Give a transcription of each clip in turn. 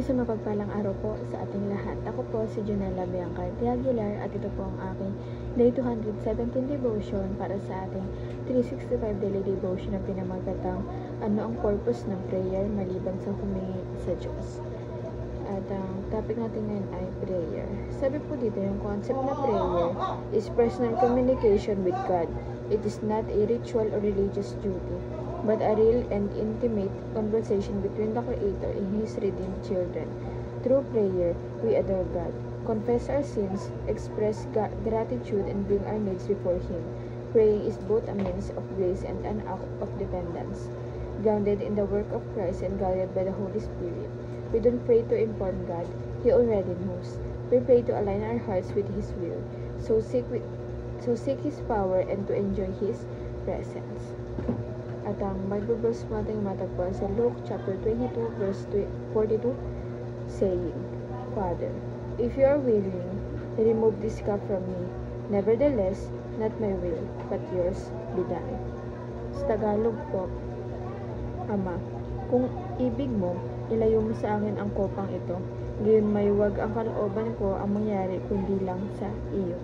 Isang mapagpalang araw po sa ating lahat. Ako po si Junella Bianca Aguilar at ito po ang aking Day 217 devotion para sa ating 365 daily devotion na pinamagatang ano ang purpose ng prayer maliban sa humingi sa Diyos. At ang topic natin ngayon ay prayer. Sabi po dito, yung concept na prayer is personal communication with God. It is not a ritual or religious duty, but a real and intimate conversation between the Creator and His redeemed children. Through prayer, we adore God, confess our sins, express gratitude, and bring our needs before Him. Praying is both a means of grace and an act of dependence. Grounded in the work of Christ and guided by the Holy Spirit, we don't pray to inform God, He already knows. We pray to align our hearts with His will, so seek His power and to enjoy His presence. At ang Bible verse natin matagpuan sa Luke chapter 22 verse 42, saying, Father, if you are willing, remove this cup from me. Nevertheless, not my will, but yours be done. Sa Tagalog po, Ama, kung ibig mo, ilayo mo sa akin ang kopang ito. Gayon may wag ang kalooban ko ang mangyari kundi lang sa iyo.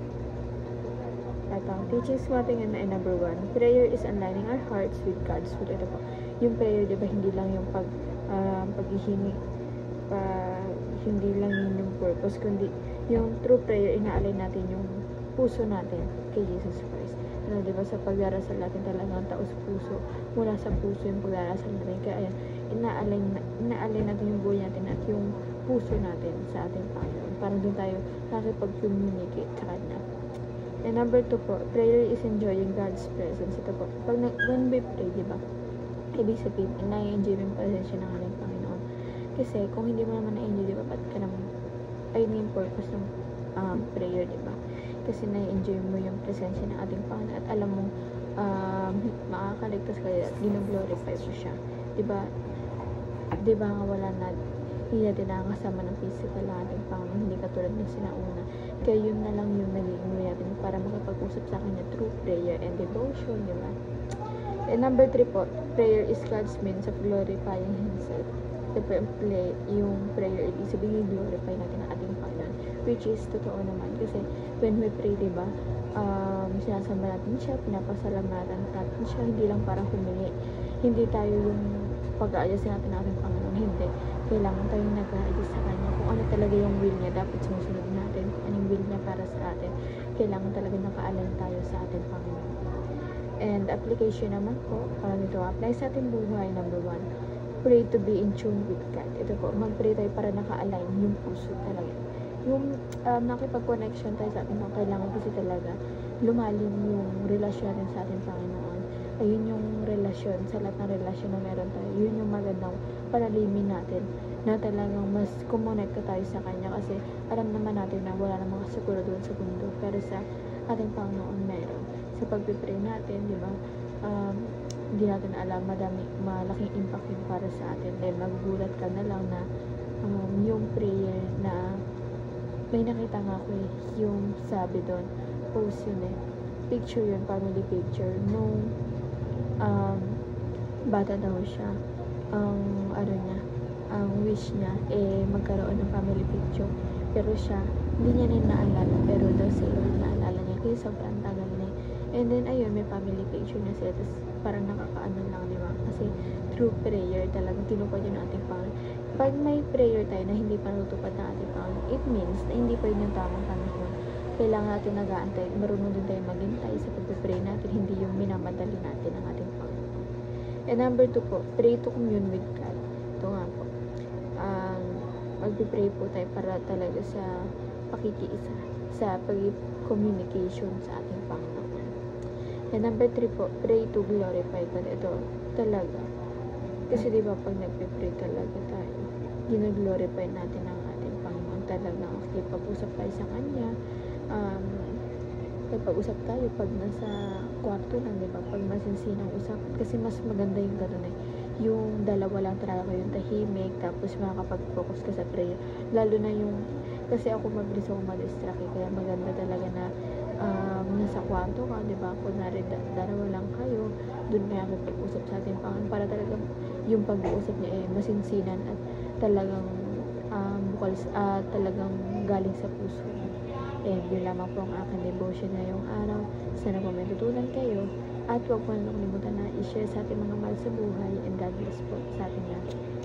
At ang teachings natin ay number 1, prayer is aligning our hearts with God's will. Ito po, yung prayer, di ba, hindi lang yung paghihingi, hindi lang yun yung purpose, kundi yung true prayer, ina-align natin yung puso natin kay Jesus Christ. Ano, di ba, sa pagdarasal natin talagang taos puso, mula sa puso yung pagdarasal natin. Kaya ayan, ina-align natin yung buhay natin at yung puso natin sa ating Panginoon. Parang doon tayo nakipag-communicate sa Kanya. And number 2 po, prayer is enjoying God's presence. Ito po, when we pray, di ba, ibig sabihin, na-enjoy yung presensya ng ating Panginoon. Kasi kung hindi mo naman na-enjoy, di ba, ba't ka naman, ayun yung purpose ng prayer, di ba? Kasi na-enjoy mo yung presensya ng ating Panginoon at alam mo, makakaligtas ka at gino-glorify mo siya. Di ba nga wala na, hindi natin nakakasama ng physical na ating Panginoon, hindi katulad ng sinauna. Kaya yun na lang yung naging way natin para makapag-usap sa Kanya through prayer and devotion, di ba? And number 3 po, prayer is God's means of glorifying Himself. Yung prayer, ibig sabihin, glorify natin ang ating Panginoon, which is totoo naman. Kasi when we pray, di ba, sinasamba natin siya, pinapasalamatan natin siya, hindi lang para humingi. Hindi tayo yung pag-aayos natin ng ating Panginoon, hindi. Kailangan tayong nag-aayos sa Kanya. Kung ano talaga yung will niya, dapat sumusunod natin. Kung ano yung will niya para sa atin, kailangan talaga naka-align tayo sa ating Panginoon. And application naman po, para nito apply sa ating buhay. Number 1, pray to be in tune with God. Ito po, mag-pray tayo para naka-align yung puso talaga. Yung nakipag-connection tayo sa ating Panginoon, kailangan kasi talaga lumalim yung relasyon natin sa ating Panginoon. Ayun yung relasyon, sa lahat ng relasyon na meron tayo, yun yung magandang palalimin natin, na talagang mas kumonekta tayo sa Kanya, kasi alam naman natin na wala namang kasiguro doon sa mundo, pero sa ating Panginoon meron. Sa pagpipray natin, di ba, hindi natin alam, malaking impact yun para sa atin. Dahil magugulat ka na lang na yung prayer na may nakita nga ako yung sabi doon, post yun picture yun, family picture, nung bata daw siya, ang wish niya, magkaroon ng family picture. Pero siya, hindi niya rin naalala, pero daw si Lord naalala niya, kasi sobrang tagal na. And then, ayun, may family picture na sila, tapos parang nakakaano lang, di ba? Kasi through prayer, talagang tinupad yun ating Panginoon. Pag may prayer tayo na hindi pa natutupad ng ating Panginoon, it means na hindi pa yun yung tamang panahon. Kailangan natin nag-aantay, marunong din tayo maghintay sa pag-pray natin, hindi yung minamadali natin ang ating Panginoon. And number 2 po, pray to commune with God. Ito nga po, mag-pray po tayo para talaga sa pakikiisa, sa pag-communication sa ating Panginoon. And number 3 po, pray to glorify God. Ito talaga, kasi diba pag nagpipray talaga tayo, gino-glorify natin ang ating Panginoon. Talagang pag-usap tayo sa Kanya, pag-usap tayo pag nasa kwarto lang, diba, pag masinsinang usapan, kasi mas maganda yung gano'n yung dalawa lang talaga yung tahimik, tapos makakapag-focus ka sa prayer, lalo na yung, kasi ako mabilis ako ma-distract, kaya maganda talaga na nasa kwarto ka, diba, kunwari dalawa lang kayo, dun kaya pag-usap sa ating Panginoon, para talagang yung pag-uusap niya masinsinan at talagang talagang galing sa puso mo. And yun lamang po ang aking devotion ngayong araw. Sana po may tutunan kayo. At huwag po na nakalimutan na i-share sa ating mga mahal sa buhay. And God bless po sa ating lahat.